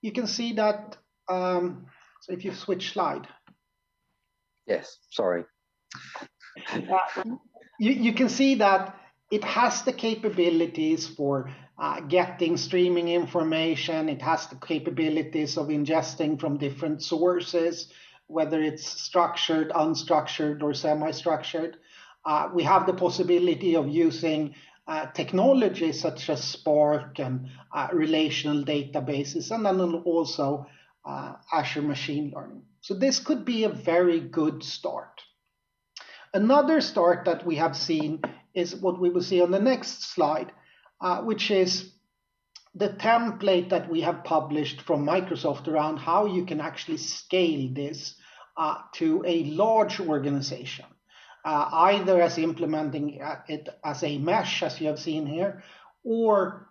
You can see that, so if you switch slide. Yes, sorry. You can see that it has the capabilities for getting streaming information. It has the capabilities of ingesting from different sources, whether it's structured, unstructured, or semi-structured. We have the possibility of using technologies such as Spark and relational databases, and then also Azure machine learning. So this could be a very good start. Another start that we have seen is what we will see on the next slide, which is the template that we have published from Microsoft around how you can actually scale this to a large organization, either as implementing it as a mesh, as you have seen here, or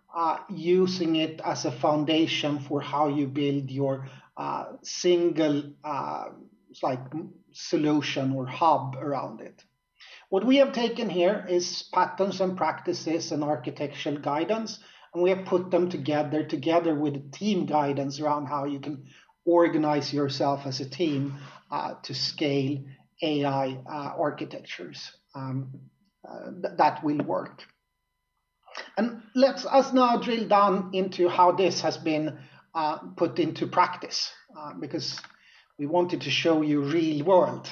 using it as a foundation for how you build your single like solution or hub around it. What we have taken here is patterns and practices and architectural guidance, and we have put them together with team guidance around how you can organize yourself as a team to scale AI architectures that will work. And let's us now drill down into how this has been put into practice, because we wanted to show you real world.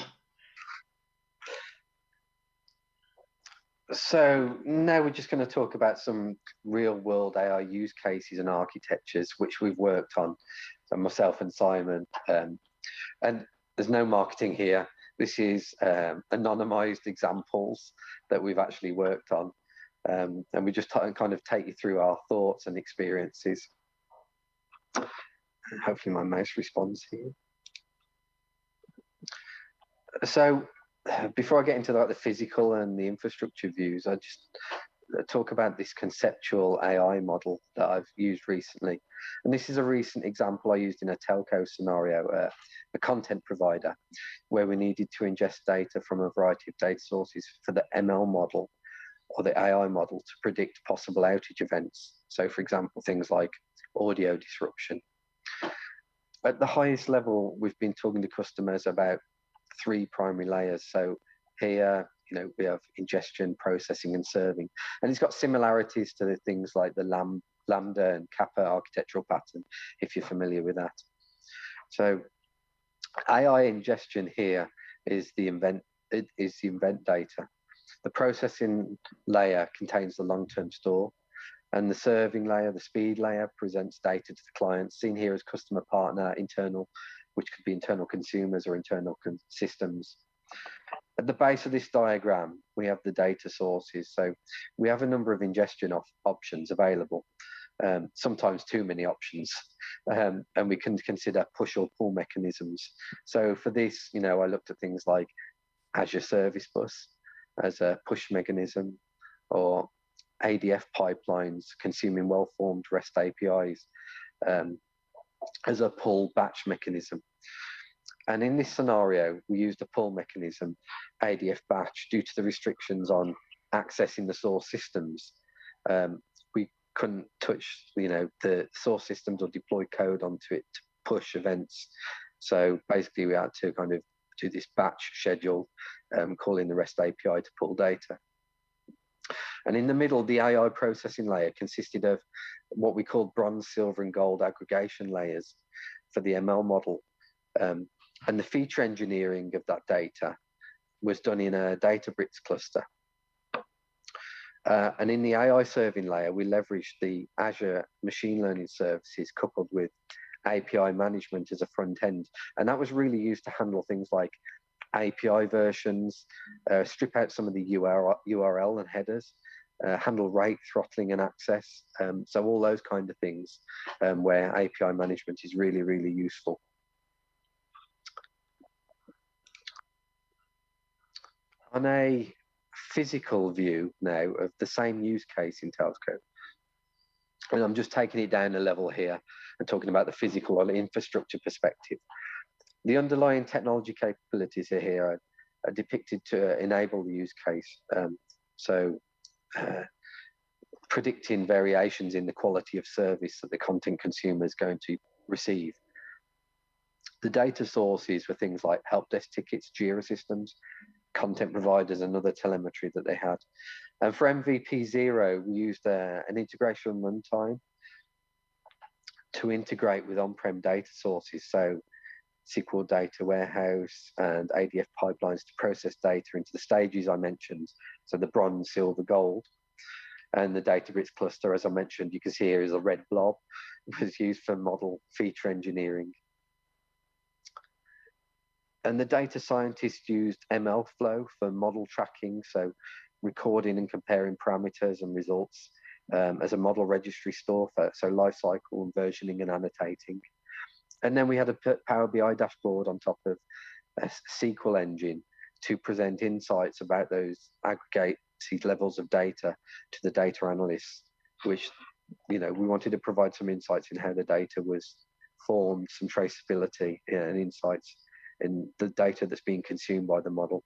So now we're just going to talk about some real world AI use cases and architectures which we've worked on. So myself and Simon, and there's no marketing here. This is anonymized examples that we've actually worked on. And we just kind of take you through our thoughts and experiences. Hopefully my mouse responds here. So before I get into the physical and the infrastructure views, I just talk about this conceptual AI model that I've used recently. And this is a recent example I used in a telco scenario, a content provider, where we needed to ingest data from a variety of data sources for the ML model or the AI model to predict possible outage events. So for example, things like audio disruption. At the highest level, we've been talking to customers about 3 primary layers. So here, we have ingestion, processing, and serving. And it's got similarities to the things like the Lambda and Kappa architectural pattern, if you're familiar with that. So AI ingestion here is the event data. The processing layer contains the long-term store, and the serving layer, the speed layer, presents data to the client, seen here as customer, partner, internal, which could be internal consumers or internal systems. At the base of this diagram, we have the data sources. So we have a number of ingestion options available, sometimes too many options, and we can consider push or pull mechanisms. So for this, I looked at things like Azure Service Bus as a push mechanism, or ADF pipelines consuming well-formed REST APIs as a pull batch mechanism. And in this scenario, we used a pull mechanism, ADF batch, due to the restrictions on accessing the source systems. We couldn't touch, the source systems or deploy code onto it to push events. So basically, we had to kind of do this batch schedule, calling the REST API to pull data. And in the middle, the AI processing layer consisted of what we called bronze, silver, and gold aggregation layers for the ML model. And the feature engineering of that data was done in a Databricks cluster. And in the AI serving layer, we leveraged the Azure machine learning services coupled with API management as a front end. And that was really used to handle things like API versions, strip out some of the URL and headers, handle rate throttling and access. So all those kind of things where API management is really, really useful. On a physical view now of the same use case in telco, and I'm just taking it down a level here and talking about the physical or the infrastructure perspective. The underlying technology capabilities here are depicted to enable the use case. So predicting variations in the quality of service that the content consumer is going to receive. The data sources were things like help desk tickets, JIRA systems, content providers, and other telemetry that they had. And for MVP 0, we used an integration runtime to integrate with on-prem data sources, so SQL data warehouse and ADF pipelines to process data into the stages I mentioned, so the bronze, silver, gold. And the Databricks cluster, as I mentioned, you can see here is a red blob, was used for model feature engineering. And the data scientists used MLflow for model tracking, so recording and comparing parameters and results as a model registry store for so lifecycle and versioning and annotating. And then we had a Power BI dashboard on top of a SQL engine to present insights about those aggregated levels of data to the data analysts, which, we wanted to provide some insights in how the data was formed, some traceability and insights in the data that's being consumed by the model.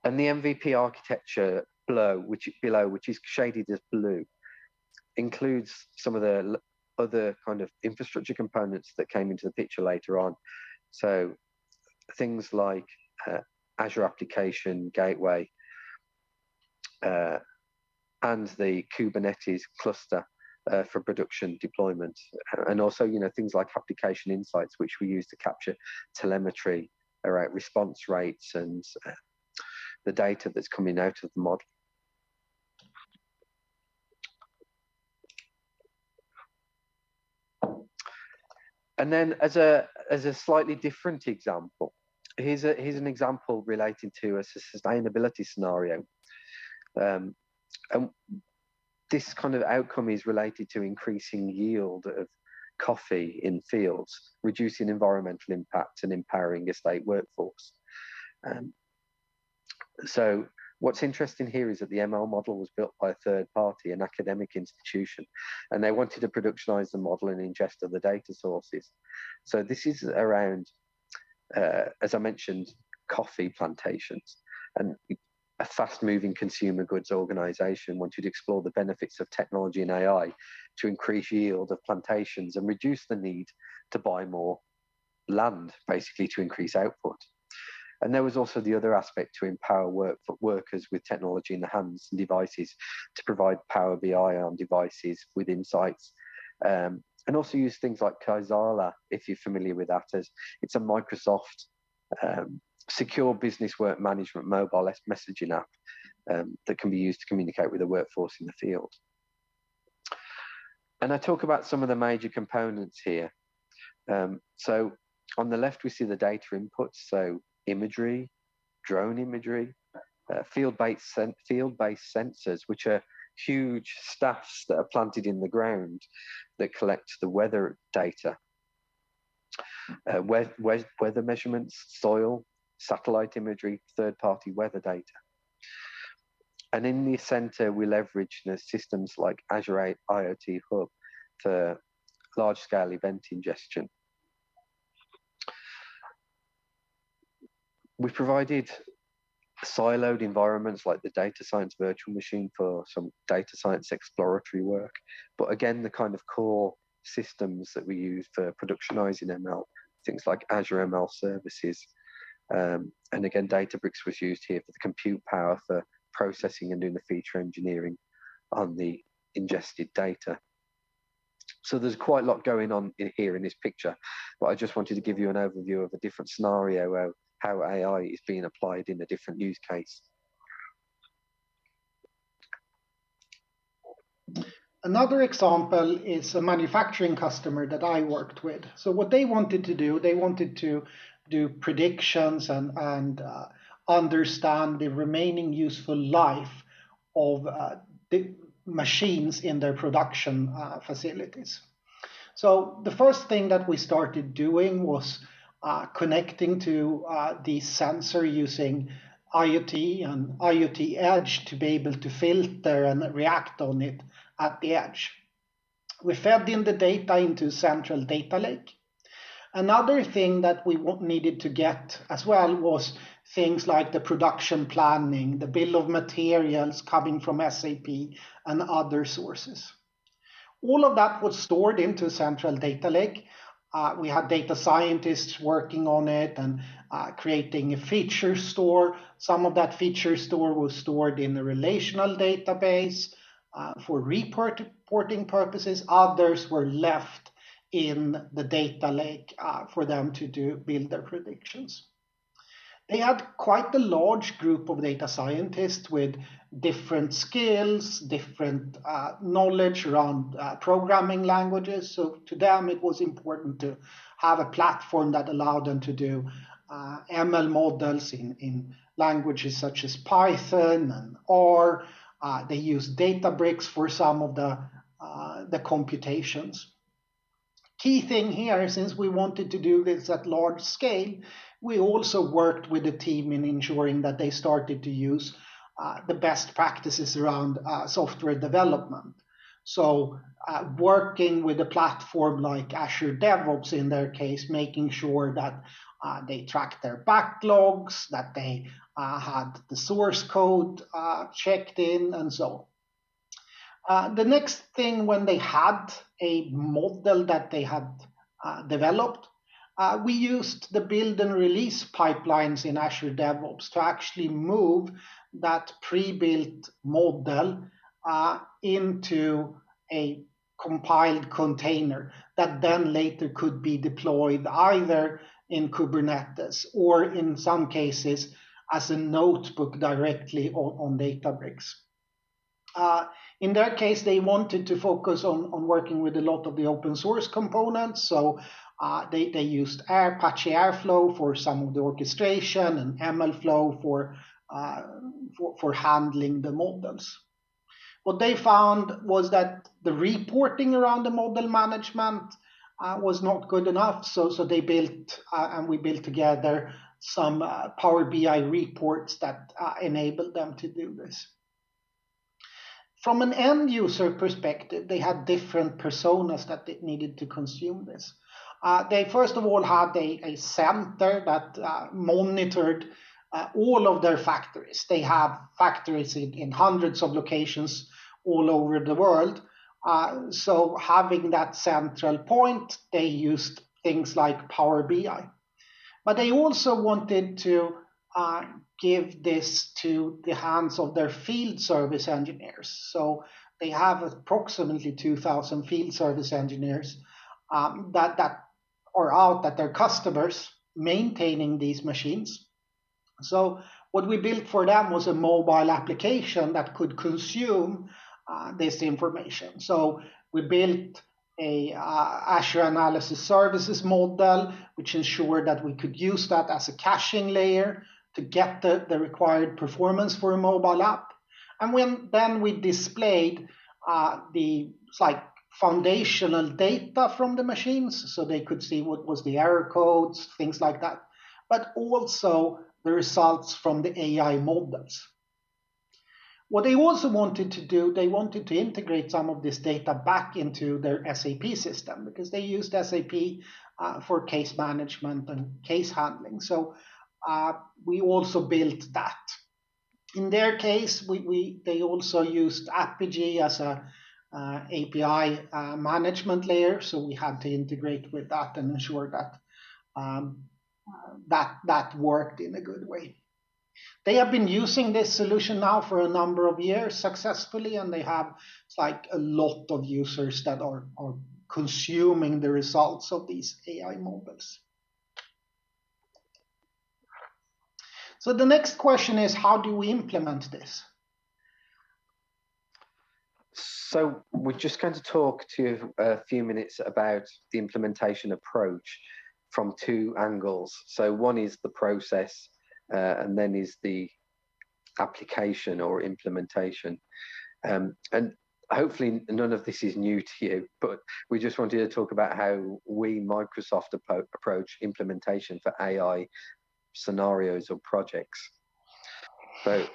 And the MVP architecture below, which is shaded as blue, includes some of the other kind of infrastructure components that came into the picture later on. So things like Azure Application Gateway and the Kubernetes cluster for production deployment, and also things like application insights, which we use to capture telemetry around response rates and the data that's coming out of the model. And then as a slightly different example, here's an example relating to a sustainability scenario. And this kind of outcome is related to increasing yield of coffee in fields, reducing environmental impact and empowering a state workforce. So what's interesting here is that the ML model was built by a third party, an academic institution, and they wanted to productionize the model and ingest other data sources. So this is around, as I mentioned, coffee plantations, and a fast-moving consumer goods organization wanted to explore the benefits of technology and AI to increase yield of plantations and reduce the need to buy more land, basically to increase output. And there was also the other aspect to empower workers with technology in the hands and devices to provide Power BI on devices with insights. And also use things like Kaizala, if you're familiar with that, as it's a Microsoft secure business work management mobile messaging app that can be used to communicate with the workforce in the field. And I talk about some of the major components here. So on the left, we see the data inputs, so imagery, drone imagery, field-based sensors, which are huge staffs that are planted in the ground that collect the weather data, weather measurements, soil, satellite imagery, third-party weather data. And in the center, we leverage systems like Azure IoT Hub for large-scale event ingestion. We've provided siloed environments like the data science virtual machine for some data science exploratory work. But again, the kind of core systems that we use for productionizing ML, things like Azure ML services. And again, Databricks was used here for the compute power for processing and doing the feature engineering on the ingested data. So there's quite a lot going on here in this picture, but I just wanted to give you an overview of a different scenario of how AI is being applied in a different use case. Another example is a manufacturing customer that I worked with. So what they wanted to do, they wanted to do predictions and understand the remaining useful life of the machines in their production facilities. So the first thing that we started doing was connecting to the sensor using IoT and IoT Edge to be able to filter and react on it at the edge. We fed in the data into central data lake. Another thing that we needed to get as well was things like the production planning, the bill of materials coming from SAP and other sources. All of that was stored into a central data lake. We had data scientists working on it and creating a feature store. Some of that feature store was stored in a relational database for reporting purposes. Others were left in the data lake for them to build their predictions. They had quite a large group of data scientists with different skills, different knowledge around programming languages. So to them, it was important to have a platform that allowed them to do ML models in languages such as Python and R. They used Databricks for some of the computations. Key thing here, since we wanted to do this at large scale, we also worked with the team in ensuring that they started to use the best practices around software development. So working with a platform like Azure DevOps in their case, making sure that they tracked their backlogs, that they had the source code checked in, and so on. The next thing, when they had a model that they had developed, we used the build and release pipelines in Azure DevOps to actually move that pre-built model into a compiled container that then later could be deployed either in Kubernetes or in some cases as a notebook directly on Databricks. In their case, they wanted to focus on working with a lot of the open source components. So they used Apache Airflow for some of the orchestration and MLflow for handling the models. What they found was that the reporting around the model management was not good enough. So they built, and we built together, some Power BI reports that enabled them to do this. From an end user perspective, they had different personas that they needed to consume this. They first of all had a center that monitored all of their factories. They have factories in hundreds of locations all over the world. So having that central point, they used things like Power BI. But they also wanted to give this to the hands of their field service engineers. So they have approximately 2,000 field service engineers that are out at their customers maintaining these machines. So what we built for them was a mobile application that could consume this information. So we built a Azure Analysis Services model, which ensured that we could use that as a caching layer to get the required performance for a mobile app. And then we displayed the foundational data from the machines, so they could see what was the error codes, things like that, but also the results from the AI models. What they also wanted to do, they wanted to integrate some of this data back into their SAP system, because they used SAP for case management and case handling. So we also built that. In their case, they also used Apigee as a API management layer, so we had to integrate with that and ensure that that worked in a good way. They have been using this solution now for a number of years successfully, and they have a lot of users that are consuming the results of these AI models. So the next question is, how do we implement this? So we're just going to talk to you a few minutes about the implementation approach from two angles. So one is the process, and then is the application or implementation. And hopefully none of this is new to you, but we just wanted to talk about how we, Microsoft, approach implementation for AI scenarios or projects. So,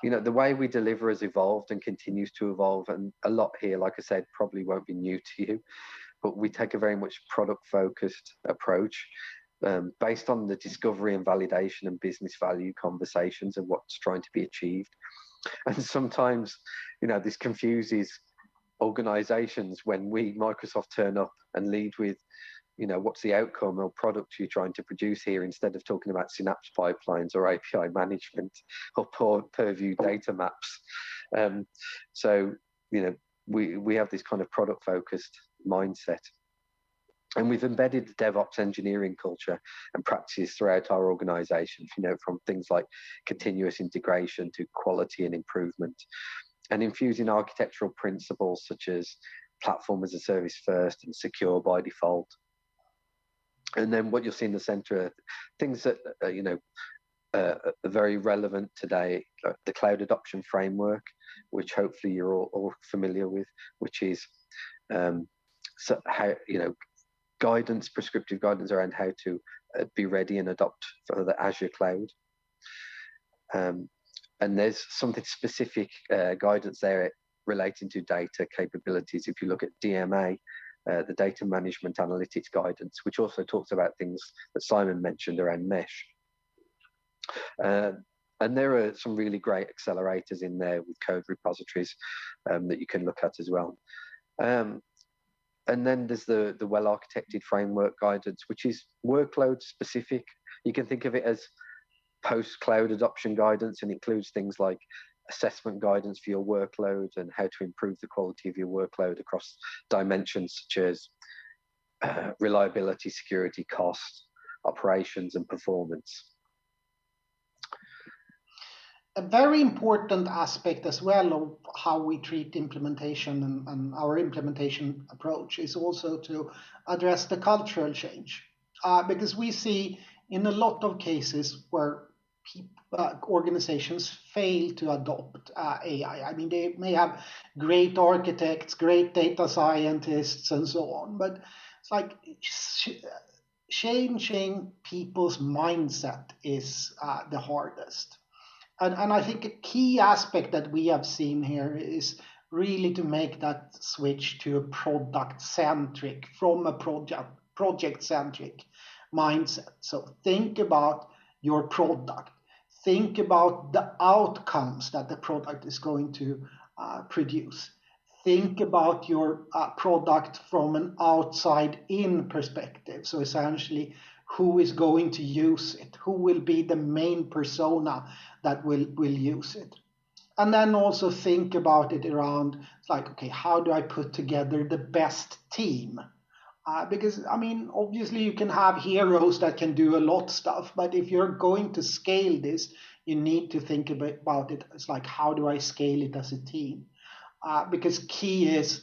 the way we deliver has evolved and continues to evolve, and a lot here, like I said, probably won't be new to you, but we take a very much product-focused approach. based on the discovery and validation and business value conversations of what's trying to be achieved. And sometimes, this confuses organizations when we, Microsoft, turn up and lead with, what's the outcome or product you're trying to produce here, instead of talking about Synapse pipelines or API management or purview data maps. So, we have this kind of product focused mindset. And we've embedded the DevOps engineering culture and practices throughout our organization, from things like continuous integration to quality and improvement, and infusing architectural principles such as platform as a service first and secure by default. And then what you'll see in the center are things that, are very relevant today, like the cloud adoption framework, which hopefully you're all familiar with, which is so how, prescriptive guidance around how to be ready and adopt for the Azure cloud. And there's something specific guidance there relating to data capabilities. If you look at DMA, the data management analytics guidance, which also talks about things that Simon mentioned around mesh. And there are some really great accelerators in there with code repositories that you can look at as well. And then there's the well-architected framework guidance, which is workload specific. You can think of it as post-cloud adoption guidance, and includes things like assessment guidance for your workload and how to improve the quality of your workload across dimensions such as reliability, security, cost, operations, and performance. A very important aspect as well of how we treat implementation and our implementation approach is also to address the cultural change. Because we see in a lot of cases where organizations fail to adopt AI. I mean, they may have great architects, great data scientists, and so on, but it's like changing people's mindset is the hardest. And I think a key aspect that we have seen here is really to make that switch to a product centric from a project centric mindset. So think about your product, think about the outcomes that the product is going to produce. Think about your product from an outside in perspective. So essentially, who is going to use it? Who will be the main persona that will use it? And then also think about it around, like, okay, how do I put together the best team? Because, I mean, obviously you can have heroes that can do a lot of stuff, but if you're going to scale this, you need to think about it as like, how do I scale it as a team? Because key is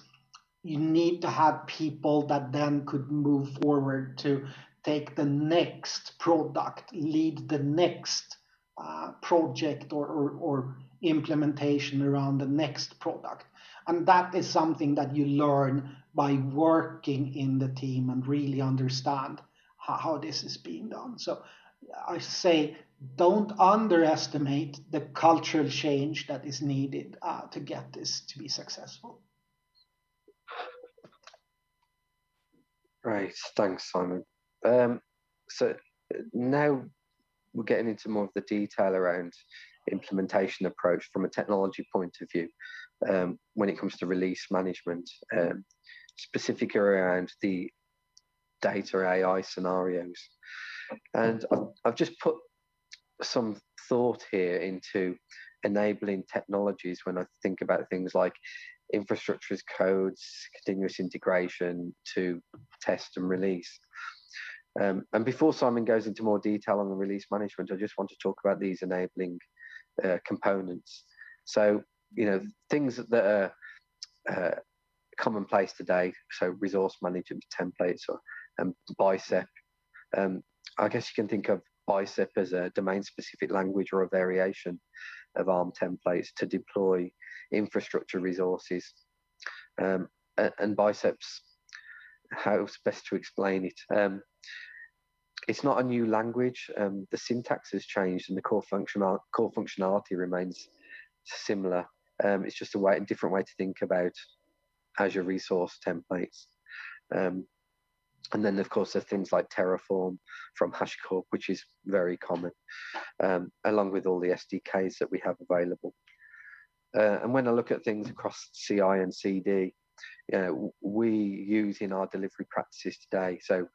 you need to have people that then could move forward to take the next product, lead the next project or implementation around the next product. And that is something that you learn by working in the team and really understand how this is being done. So I say, don't underestimate the cultural change that is needed to get this to be successful. Right, thanks, Simon. So now we're getting into more of the detail around implementation approach from a technology point of view when it comes to release management, specifically around the data AI scenarios. And I've just put some thought here into enabling technologies when I think about things like infrastructure as codes, continuous integration to test and release. And before Simon goes into more detail on the release management, I just want to talk about these enabling components. So, things that are commonplace today, so resource management templates or Bicep. I guess you can think of Bicep as a domain-specific language or a variation of ARM templates to deploy infrastructure resources. And Bicep's, how's best to explain it? It's not a new language. The syntax has changed and the core functionality remains similar. It's just a different way to think about Azure resource templates. And then, of course, there's things like Terraform from HashiCorp, which is very common, along with all the SDKs that we have available. And when I look at things across CI and CD, we use in our delivery practices today. So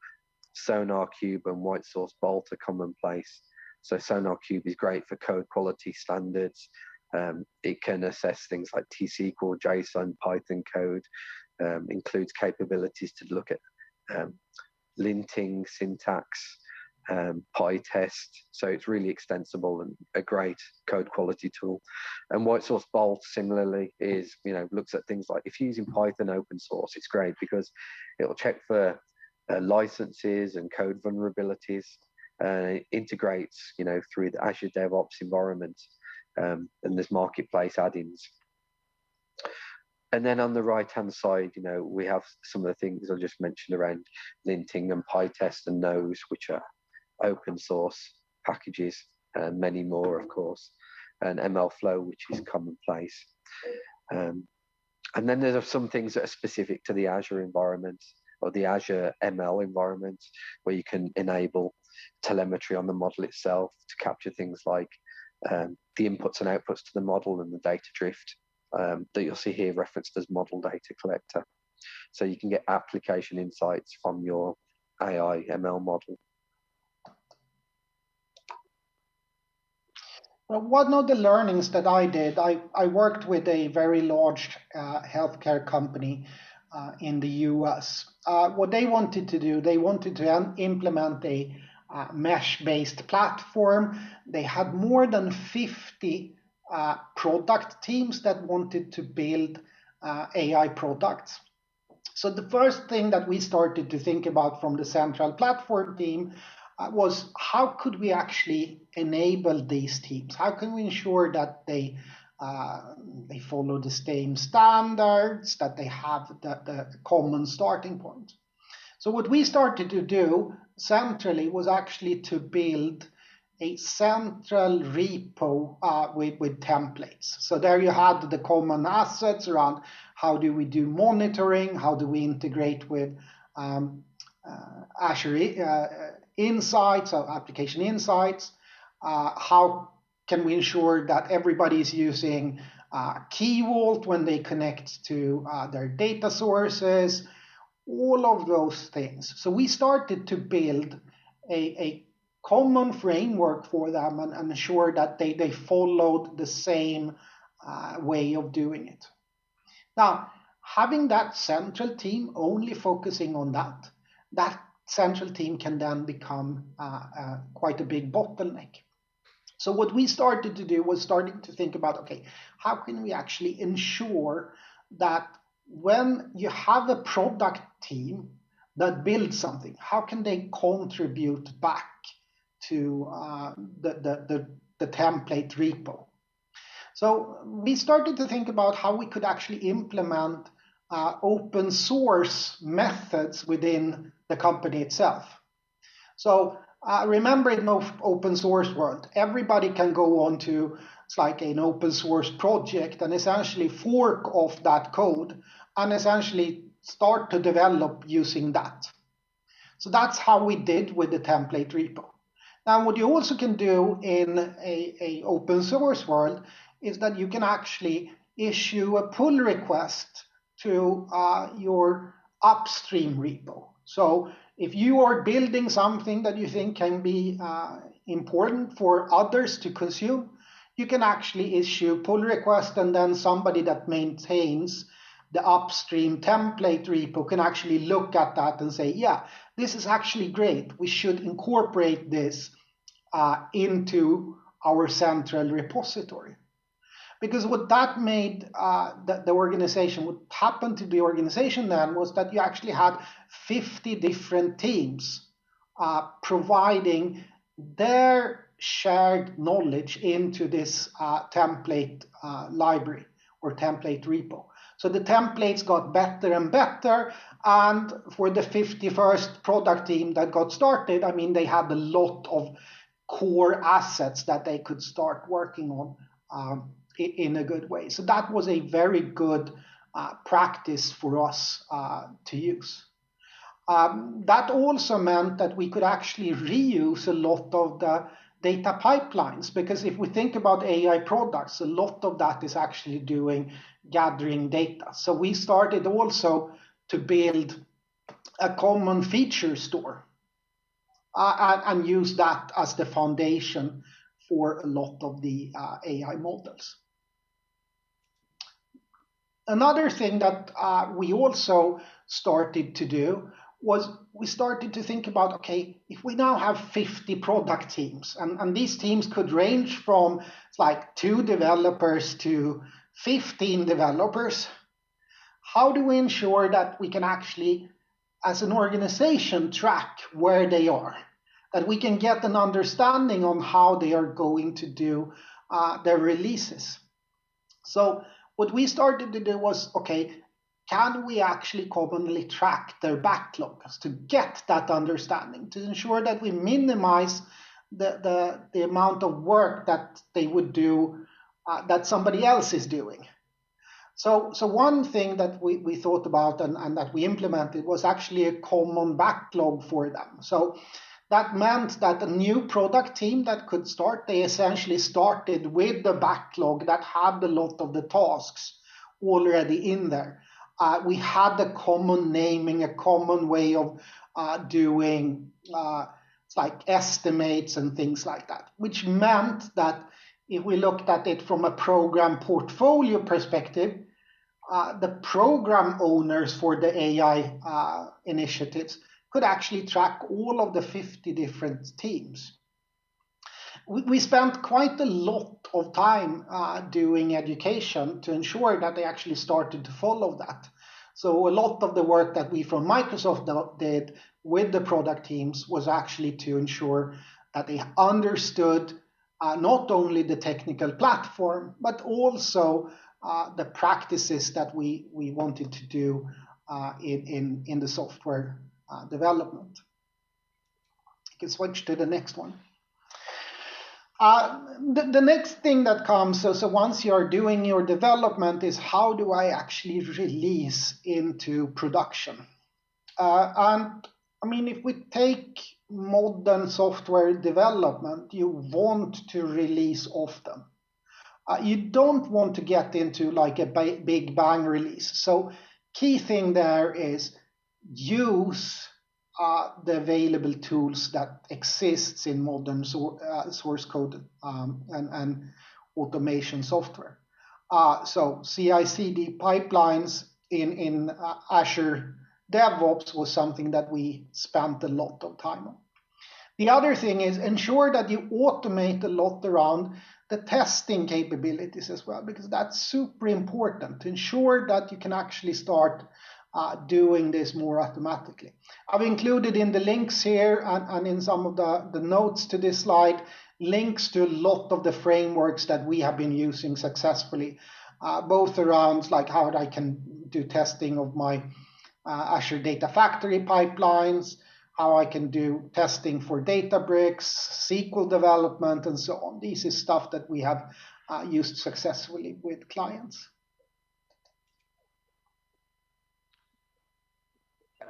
SonarQube and White Source Bolt are commonplace. So SonarQube is great for code quality standards. It can assess things like T-SQL, JSON, Python code, includes capabilities to look at linting, syntax, PyTest. So it's really extensible and a great code quality tool. And White Source Bolt similarly is, looks at things like if you're using Python open source, it's great because it'll check for licenses and code vulnerabilities. Integrates, through the Azure DevOps environment, and there's marketplace add-ins. And then on the right-hand side, we have some of the things I just mentioned around linting and PyTest and Nose, which are open source packages, and many more, of course, and MLflow, which is commonplace. And then there's some things that are specific to the Azure environment or the Azure ML environment, where you can enable telemetry on the model itself to capture things like the inputs and outputs to the model and the data drift that you'll see here referenced as model data collector. So you can get application insights from your AI ML model. Well, one of the learnings that I did, I worked with a very large healthcare company in the US. What they wanted to do, they wanted to implement a mesh-based platform. They had more than 50 product teams that wanted to build AI products. So the first thing that we started to think about from the central platform team was how could we actually enable these teams? How can we ensure that they follow the same standards, that they have the common starting point? So what we started to do centrally was actually to build a central repo with templates. So there you had the common assets around how do we do monitoring, how do we integrate with Azure Insights, or application insights, how can we ensure that everybody is using Key Vault when they connect to their data sources, all of those things. So we started to build a common framework for them and ensure that they followed the same way of doing it. Now, having that central team only focusing on that central team can then become quite a big bottleneck. So what we started to do was starting to think about, okay, how can we actually ensure that when you have a product team that builds something, how can they contribute back to the template repo? So we started to think about how we could actually implement open source methods within the company itself. So remember, in open source world, everybody can go on to, it's like an open source project and essentially fork off that code and essentially start to develop using that. So that's how we did with the template repo. Now, what you also can do in a open source world is that you can actually issue a pull request to your upstream repo. So if you are building something that you think can be important for others to consume, you can actually issue pull request, and then somebody that maintains the upstream template repo can actually look at that and say, yeah, this is actually great. We should incorporate this into our central repository. Because what that made the organization, what happened to the organization then was that you actually had 50 different teams providing their shared knowledge into this template library or template repo. So the templates got better and better. And for the 51st product team that got started, I mean, they had a lot of core assets that they could start working on in a good way. So that was a very good practice for us to use. That also meant that we could actually reuse a lot of the data pipelines, because if we think about AI products, a lot of that is actually doing gathering data. So we started also to build a common feature store and use that as the foundation for a lot of the AI models. Another thing that we also started to do was we started to think about, okay, if we now have 50 product teams, and these teams could range from like 2 developers to 15 developers, how do we ensure that we can actually, as an organization, track where they are? That we can get an understanding on how they are going to do their releases. So what we started to do was, okay, can we actually commonly track their backlogs to get that understanding, to ensure that we minimize the amount of work that they would do that somebody else is doing. So one thing that we thought about and that we implemented was actually a common backlog for them. So that meant that a new product team that could start, they essentially started with the backlog that had a lot of the tasks already in there. We had a common naming, a common way of doing like estimates and things like that, which meant that if we looked at it from a program portfolio perspective, the program owners for the AI initiatives could actually track all of the 50 different teams. We spent quite a lot of time doing education to ensure that they actually started to follow that. So a lot of the work that we from Microsoft did with the product teams was actually to ensure that they understood not only the technical platform, but also the practices that we wanted to do in the software development. You can switch to the next one. The next thing that comes, so once you're doing your development, is how do I actually release into production? And I mean, if we take modern software development, you want to release often. You don't want to get into like a big bang release. So key thing there is use the available tools that exists in modern source code and automation software. So CI/CD pipelines in Azure DevOps was something that we spent a lot of time on. The other thing is ensure that you automate a lot around the testing capabilities as well, because that's super important to ensure that you can actually start doing this more automatically. I've included in the links here and in some of the notes to this slide, links to a lot of the frameworks that we have been using successfully, both around like how I can do testing of my Azure Data Factory pipelines, how I can do testing for Databricks, SQL development, and so on. This is stuff that we have used successfully with clients.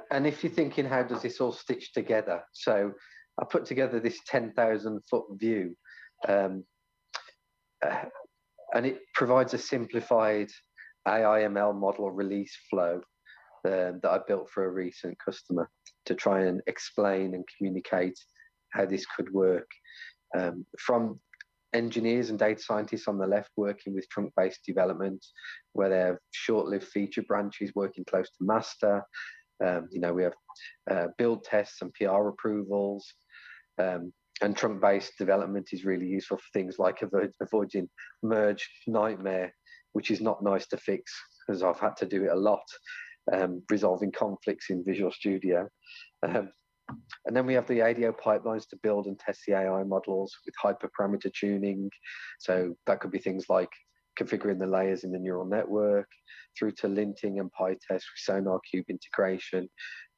And if you're thinking, how does this all stitch together? So I put together this 10,000 foot view, and it provides a simplified AI/ML model release flow that I built for a recent customer to try and explain and communicate how this could work. From engineers and data scientists on the left working with trunk-based development, where they have short-lived feature branches working close to master. We have build tests and PR approvals, and trunk-based development is really useful for things like avoiding merge nightmare, which is not nice to fix because I've had to do it a lot, resolving conflicts in Visual Studio. And then we have the ADO pipelines to build and test the AI models with hyperparameter tuning. So that could be things like configuring the layers in the neural network, through to linting and PyTest with SonarQube integration,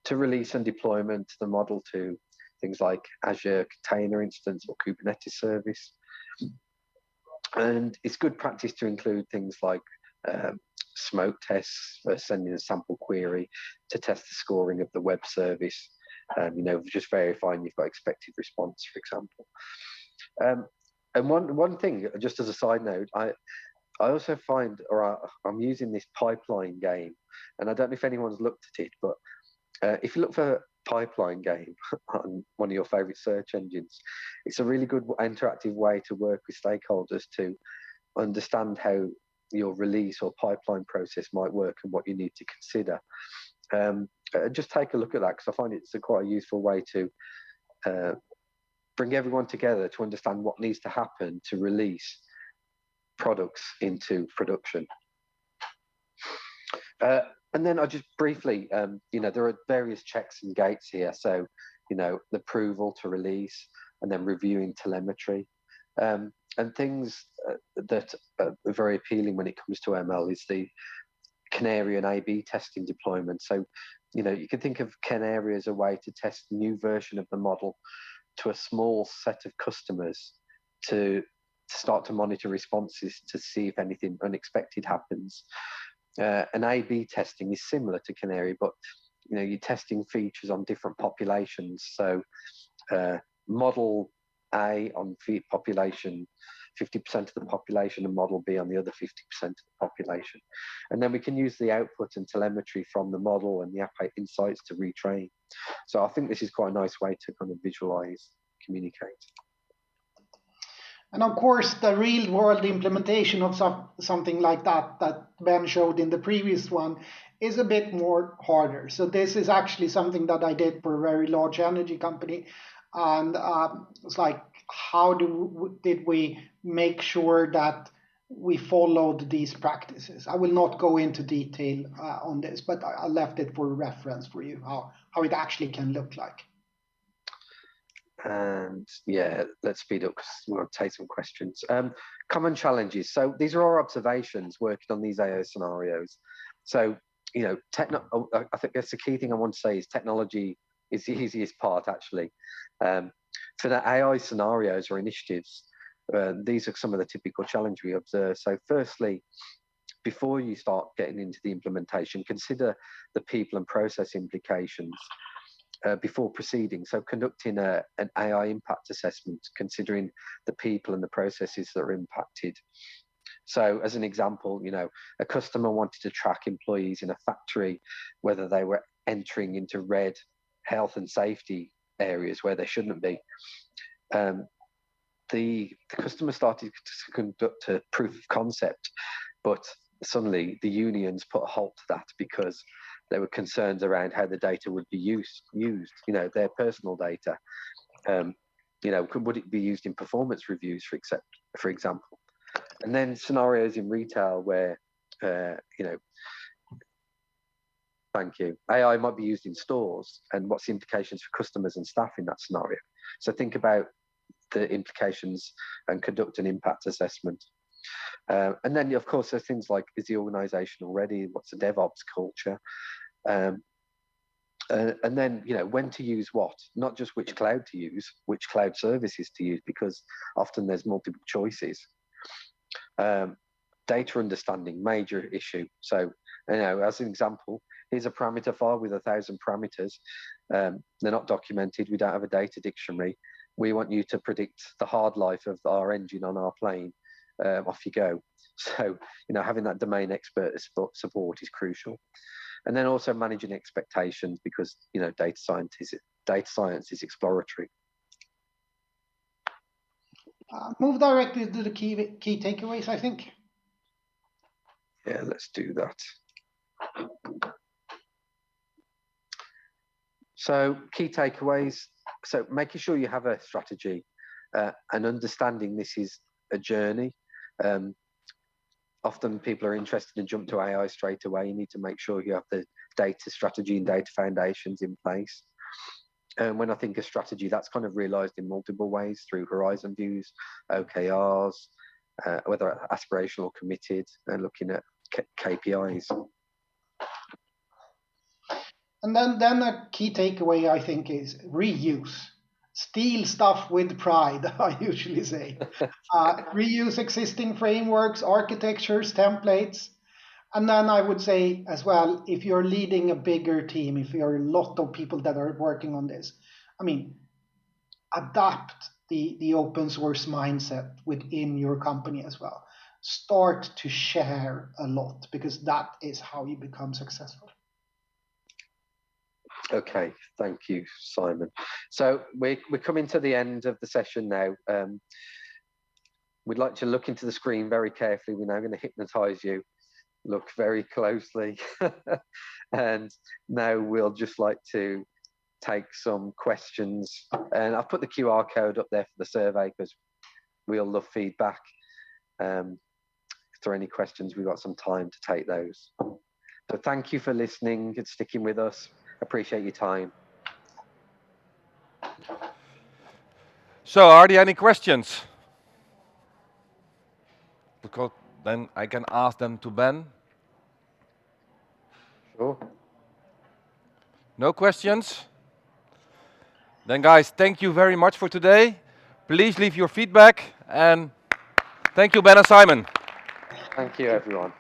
to release and deployment the model to things like Azure Container Instance or Kubernetes Service. And it's good practice to include things like smoke tests for sending a sample query to test the scoring of the web service, just verifying you've got expected response, for example. And one thing, just as a side note, I also find, I'm using this pipeline game, and I don't know if anyone's looked at it, but if you look for pipeline game on one of your favorite search engines, it's a really good interactive way to work with stakeholders to understand how your release or pipeline process might work and what you need to consider. Just take a look at that, because I find it's quite a useful way to bring everyone together to understand what needs to happen to release products into production. And then I just briefly, there are various checks and gates here. So, the approval to release, and then reviewing telemetry. And things that are very appealing when it comes to ML is the Canary and A/B testing deployment. So, you can think of Canary as a way to test a new version of the model to a small set of customers to start to monitor responses to see if anything unexpected happens. And A/B testing is similar to Canary, but you're testing features on different populations. So model A on population 50% of the population, and model B on the other 50% of the population. And then we can use the output and telemetry from the model and the app insights to retrain. So I think this is quite a nice way to kind of visualize, communicate. And of course, the real world implementation of something like that Ben showed in the previous one is a bit more harder. So this is actually something that I did for a very large energy company. And it's like, how did we make sure that we followed these practices? I will not go into detail on this, but I left it for reference for you, how it actually can look like. And yeah, let's speed up because we'll take some questions. Common challenges. So these are our observations working on these AI scenarios. So, I think that's the key thing I want to say is technology is the easiest part, actually. For the AI scenarios or initiatives, these are some of the typical challenges we observe. So firstly, before you start getting into the implementation, consider the people and process implications before proceeding. So conducting an AI impact assessment, considering the people and the processes that are impacted. So as an example, a customer wanted to track employees in a factory, whether they were entering into red health and safety areas where they shouldn't be. The customer started to conduct a proof of concept, but suddenly the unions put a halt to that because there were concerns around how the data would be used, their personal data. Would it be used in performance reviews, for example? And then scenarios in retail where, thank you, AI might be used in stores, and what's the implications for customers and staff in that scenario? So think about the implications and conduct an impact assessment. And then, of course, there's things like, is the organization ready? What's the DevOps culture? And then, when to use what, not just which cloud to use, which cloud services to use, because often there's multiple choices. Data understanding, major issue. So, as an example, here's a parameter file with 1,000 parameters. They're not documented. We don't have a data dictionary. We want you to predict the hard life of our engine on our plane. Off you go. So, having that domain expert support is crucial. And then also managing expectations, because, data science is exploratory. Move directly to the key takeaways, I think. Yeah, let's do that. So key takeaways. So making sure you have a strategy and understanding this is a journey. Often people are interested and jump to AI straight away. You need to make sure you have the data strategy and data foundations in place. And when I think of strategy, that's kind of realized in multiple ways through horizon views, OKRs, whether aspirational or committed, and looking at KPIs. And then a key takeaway, I think, is reuse. Steal stuff with pride, I usually say. Reuse existing frameworks, architectures, templates. And then I would say as well, if you're leading a bigger team, if you're a lot of people that are working on this, I mean, adapt the open source mindset within your company as well. Start to share a lot because that is how you become successful. Okay, thank you, Simon. So we're coming to the end of the session now. We'd like to look into the screen very carefully. We're now going to hypnotize you. Look very closely. And now we'll just like to take some questions. And I've put the QR code up there for the survey because we all love feedback. If there are any questions, we've got some time to take those. So thank you for listening and sticking with us. Appreciate your time. So, are there any questions? Because then I can ask them to Ben. Sure. No questions? Then, guys, thank you very much for today. Please leave your feedback, and thank you, Ben and Simon. Thank you, everyone.